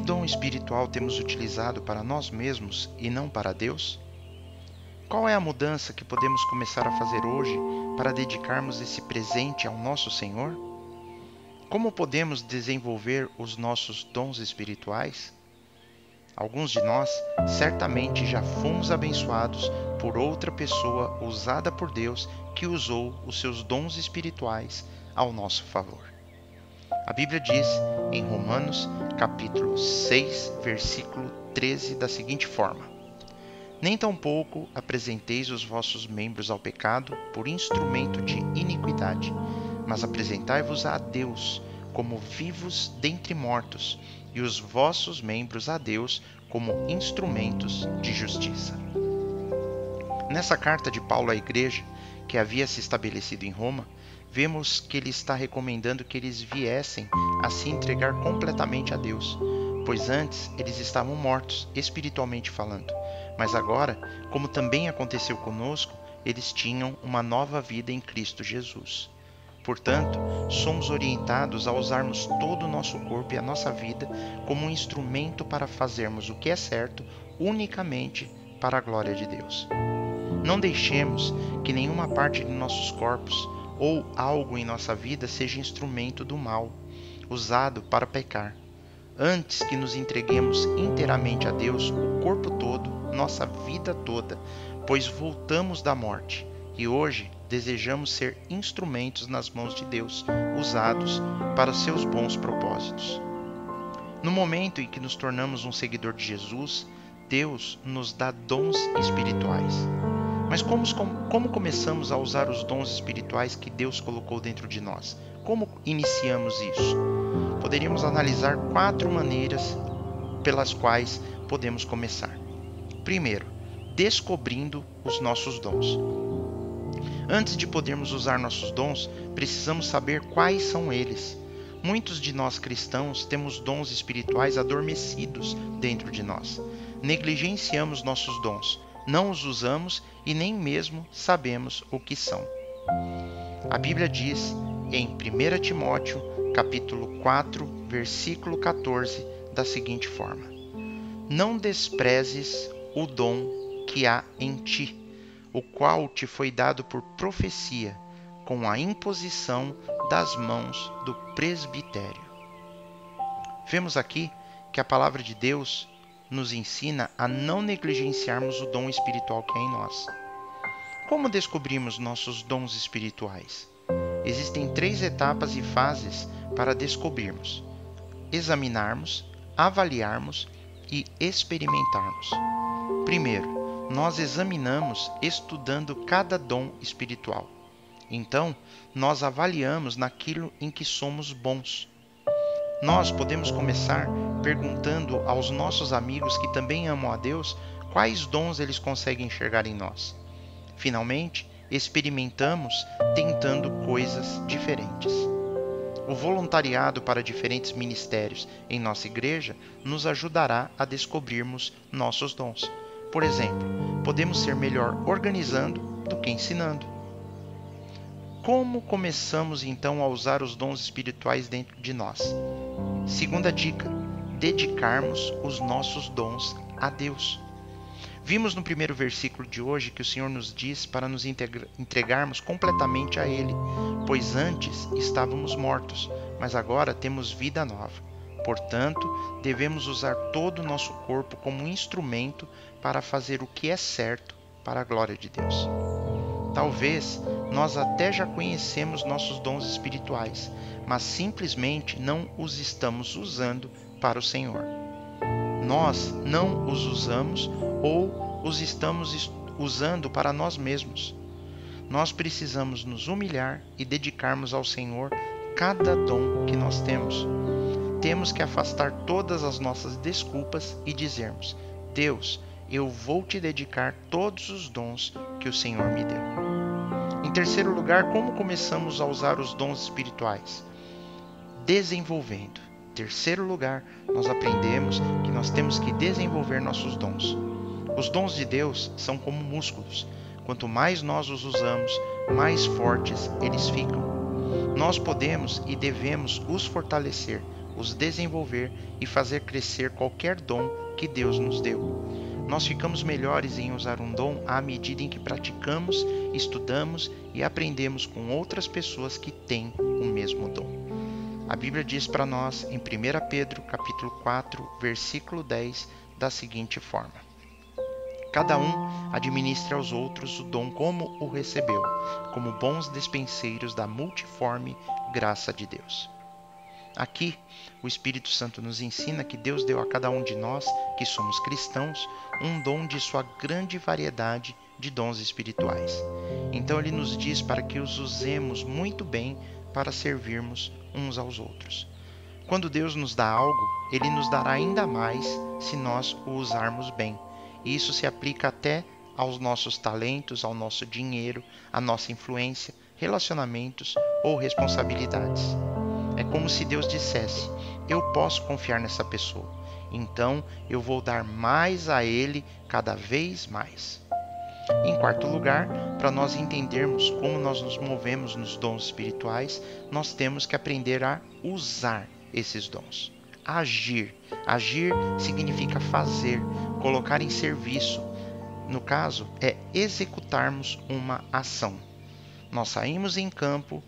dom espiritual temos utilizado para nós mesmos e não para Deus? Qual é a mudança que podemos começar a fazer hoje para dedicarmos esse presente ao nosso Senhor? Como podemos desenvolver os nossos dons espirituais? Alguns de nós certamente já fomos abençoados por outra pessoa usada por Deus que usou os seus dons espirituais ao nosso favor. A Bíblia diz em Romanos capítulo 6, versículo 13 da seguinte forma: Nem tampouco apresenteis os vossos membros ao pecado por instrumento de iniquidade, mas apresentai-vos a Deus como vivos dentre mortos, e os vossos membros a Deus como instrumentos de justiça. Nessa carta de Paulo à igreja, que havia se estabelecido em Roma, vemos que ele está recomendando que eles viessem a se entregar completamente a Deus, pois antes eles estavam mortos, espiritualmente falando, mas agora, como também aconteceu conosco, eles tinham uma nova vida em Cristo Jesus. Portanto, somos orientados a usarmos todo o nosso corpo e a nossa vida como um instrumento para fazermos o que é certo unicamente para a glória de Deus. Não deixemos que nenhuma parte de nossos corpos ou algo em nossa vida seja instrumento do mal, usado para pecar. Antes que nos entreguemos inteiramente a Deus, o corpo todo, nossa vida toda, pois voltamos da morte e hoje desejamos ser instrumentos nas mãos de Deus, usados para os seus bons propósitos. No momento em que nos tornamos um seguidor de Jesus, Deus nos dá dons espirituais. Mas como começamos a usar os dons espirituais que Deus colocou dentro de nós? Como iniciamos isso? Poderíamos analisar 4 maneiras pelas quais podemos começar. Primeiro, descobrindo os nossos dons. Antes de podermos usar nossos dons, precisamos saber quais são eles. Muitos de nós cristãos temos dons espirituais adormecidos dentro de nós. Negligenciamos nossos dons, não os usamos e nem mesmo sabemos o que são. A Bíblia diz em 1 Timóteo, capítulo 4, versículo 14, da seguinte forma: Não desprezes o dom que há em ti, o qual te foi dado por profecia, com a imposição das mãos do presbitério. Vemos aqui que a palavra de Deus nos ensina a não negligenciarmos o dom espiritual que há em nós. Como descobrimos nossos dons espirituais? Existem 3 etapas e fases para descobrirmos: examinarmos, avaliarmos e experimentarmos. Primeiro, nós examinamos estudando cada dom espiritual. Então, nós avaliamos naquilo em que somos bons. Nós podemos começar perguntando aos nossos amigos que também amam a Deus quais dons eles conseguem enxergar em nós. Finalmente, experimentamos tentando coisas diferentes. O voluntariado para diferentes ministérios em nossa igreja nos ajudará a descobrirmos nossos dons. Por exemplo, podemos ser melhor organizando do que ensinando. Como começamos então a usar os dons espirituais dentro de nós? Segunda dica: dedicarmos os nossos dons a Deus. Vimos no primeiro versículo de hoje que o Senhor nos diz para nos entregarmos completamente a Ele, pois antes estávamos mortos, mas agora temos vida nova. Portanto, devemos usar todo o nosso corpo como um instrumento para fazer o que é certo para a glória de Deus. Talvez nós até já conhecemos nossos dons espirituais, mas simplesmente não os estamos usando para o Senhor. Nós não os usamos ou os estamos usando para nós mesmos. Nós precisamos nos humilhar e dedicarmos ao Senhor cada dom que nós temos. Temos que afastar todas as nossas desculpas e dizermos: Deus, eu vou te dedicar todos os dons que o Senhor me deu. Em terceiro lugar, como começamos a usar os dons espirituais? Desenvolvendo. Em terceiro lugar, nós aprendemos que nós temos que desenvolver nossos dons. Os dons de Deus são como músculos. Quanto mais nós os usamos, mais fortes eles ficam. Nós podemos e devemos os fortalecer os desenvolver e fazer crescer qualquer dom que Deus nos deu. Nós ficamos melhores em usar um dom à medida em que praticamos, estudamos e aprendemos com outras pessoas que têm o mesmo dom. A Bíblia diz para nós em 1 Pedro capítulo 4, versículo 10, da seguinte forma: cada um administra aos outros o dom como o recebeu, como bons despenseiros da multiforme graça de Deus. Aqui, o Espírito Santo nos ensina que Deus deu a cada um de nós, que somos cristãos, um dom de sua grande variedade de dons espirituais. Então ele nos diz para que os usemos muito bem para servirmos uns aos outros. Quando Deus nos dá algo, Ele nos dará ainda mais se nós o usarmos bem. E isso se aplica até aos nossos talentos, ao nosso dinheiro, à nossa influência, relacionamentos ou responsabilidades. É como se Deus dissesse: eu posso confiar nessa pessoa, então eu vou dar mais a ele cada vez mais. Em quarto lugar, para nós entendermos como nós nos movemos nos dons espirituais, nós temos que aprender a usar esses dons. Agir. Agir significa fazer, colocar em serviço. No caso, é executarmos uma ação. Nós saímos em campo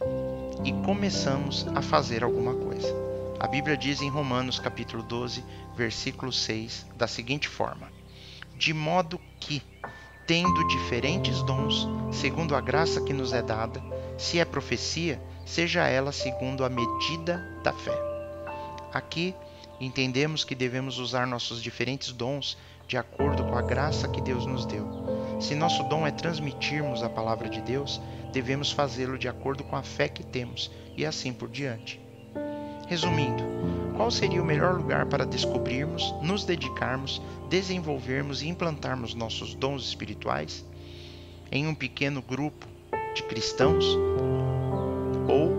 e começamos a fazer alguma coisa. A Bíblia diz em Romanos capítulo 12, versículo 6, da seguinte forma: de modo que, tendo diferentes dons, segundo a graça que nos é dada, se é profecia, seja ela segundo a medida da fé. Aqui, entendemos que devemos usar nossos diferentes dons de acordo com a graça que Deus nos deu. Se nosso dom é transmitirmos a palavra de Deus, devemos fazê-lo de acordo com a fé que temos e assim por diante. Resumindo, qual seria o melhor lugar para descobrirmos, nos dedicarmos, desenvolvermos e implantarmos nossos dons espirituais? Em um pequeno grupo de cristãos ou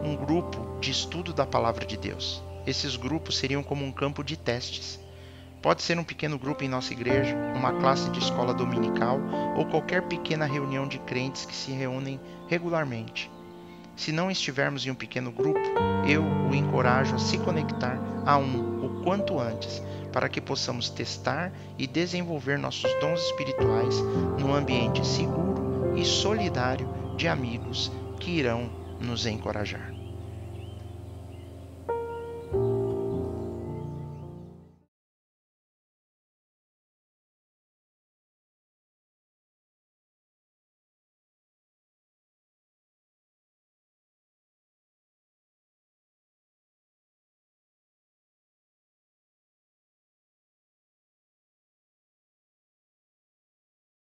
um grupo de estudo da palavra de Deus? Esses grupos seriam como um campo de testes. Pode ser um pequeno grupo em nossa igreja, uma classe de escola dominical ou qualquer pequena reunião de crentes que se reúnem regularmente. Se não estivermos em um pequeno grupo, eu o encorajo a se conectar a um o quanto antes, para que possamos testar e desenvolver nossos dons espirituais num ambiente seguro e solidário de amigos que irão nos encorajar.